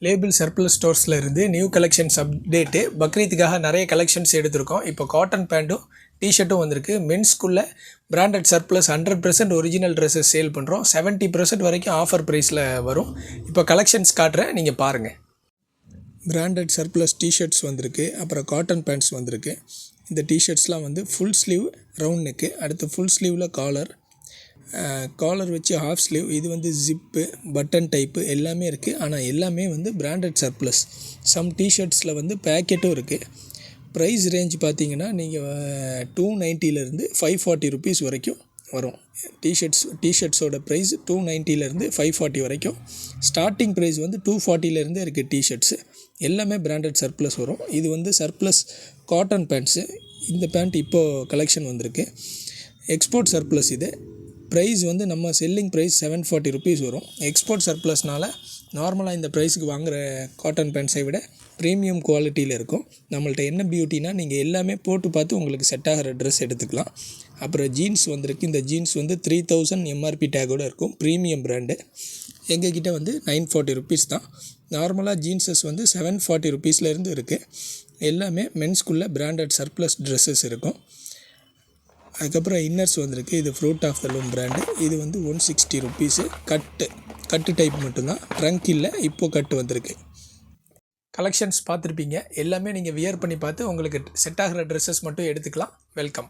Label surplus ஸ்டோர்ஸில் இருந்து new collections update. பக்ரீத்துக்காக நிறைய collections எடுத்திருக்கோம். இப்போ காட்டன் பேண்ட்டும் டிஷர்ட்டும் வந்திருக்கு. மென்ஸ்குள்ளே branded surplus 100% original dresses sale பண்ணுறோம். 70% வரைக்கும் ஆஃபர் ப்ரைஸில் வரும். இப்போ கலெக்ஷன்ஸ் காட்டுறேன், நீங்கள் பாருங்கள். பிராண்டட் சர்ப்ளஸ் டிஷர்ட்ஸ் வந்திருக்கு. அப்புறம் காட்டன் பேண்ட்ஸ் வந்திருக்கு. இந்த டிஷர்ட்ஸ்லாம் வந்து ஃபுல் ஸ்லீவ் ரவுண்ட் நெக்கு, அடுத்து ஃபுல் ஸ்லீவில் காலர் வச்சு ஹாஃப் ஸ்லீவ், இது வந்து ஜிப்பு பட்டன் டைப்பு எல்லாமே இருக்குது. ஆனால் எல்லாமே வந்து பிராண்டட் சர்ப்ளஸ். சம் டிஷர்ட்ஸில் வந்து பேக்கெட்டும் இருக்குது. ப்ரைஸ் ரேஞ்ச் பார்த்தீங்கன்னா நீங்கள் 290 540 ருபீஸ் வரைக்கும் வரும். டிஷர்ட்ஸோட ப்ரைஸ் 290 540 வரைக்கும். ஸ்டார்டிங் ப்ரைஸ் வந்து 240 இருக்குது டிஷர்ட்ஸு. எல்லாமே பிராண்டட் சர்ப்ளஸ் வரும். இது வந்து சர்ப்ளஸ் காட்டன் பேண்ட்ஸு. இந்த பேண்ட் இப்போது கலெக்ஷன் வந்திருக்கு. எக்ஸ்போர்ட் சர்ப்ளஸ் இது. ப்ரைஸ் வந்து நம்ம செல்லிங் ப்ரைஸ் 740 ருபீஸ் வரும். எக்ஸ்போர்ட் சர்ப்ளஸ்னால் நார்மலாக இந்த ப்ரைஸுக்கு வாங்குகிற காட்டன் பேண்ட்ஸை விட ப்ரீமியம் குவாலிட்டியில் இருக்கும். நம்மள்ட்ட என்ன பியூட்டினா, நீங்கள் எல்லாமே போட்டு பார்த்து உங்களுக்கு செட் ஆகிற ட்ரெஸ் எடுத்துக்கலாம். அப்புறம் ஜீன்ஸ் வந்திருக்கு. இந்த ஜீன்ஸ் வந்து 3000 எம்ஆர்பி டேக்கோடு இருக்கும். Premium brand. எங்ககிட்ட வந்து 940 ருபீஸ் தான். நார்மலாக ஜீன்ஸஸ் வந்து 740 ருபீஸ்லேருந்து இருக்குது. எல்லாமே மென்ஸ்குள்ளே பிராண்டட் சர்ப்ளஸ் ட்ரெஸ்ஸஸ் இருக்கும். அதுக்கப்புறம் இன்னர்ஸ் வந்திருக்கு. இது Fruit of the Loom brand. இது வந்து 160 ருபீஸு. கட்டு டைப் மட்டும்தான், ட்ரங்க் இல்லை. இப்போது கட்டு வந்திருக்கு. கலெக்ஷன்ஸ் பார்த்துருப்பீங்க. எல்லாமே நீங்கள் வியர் பண்ணி பார்த்து உங்களுக்கு செட் ஆகிற ட்ரெஸ்ஸஸ் மட்டும் எடுத்துக்கலாம். வெல்கம்.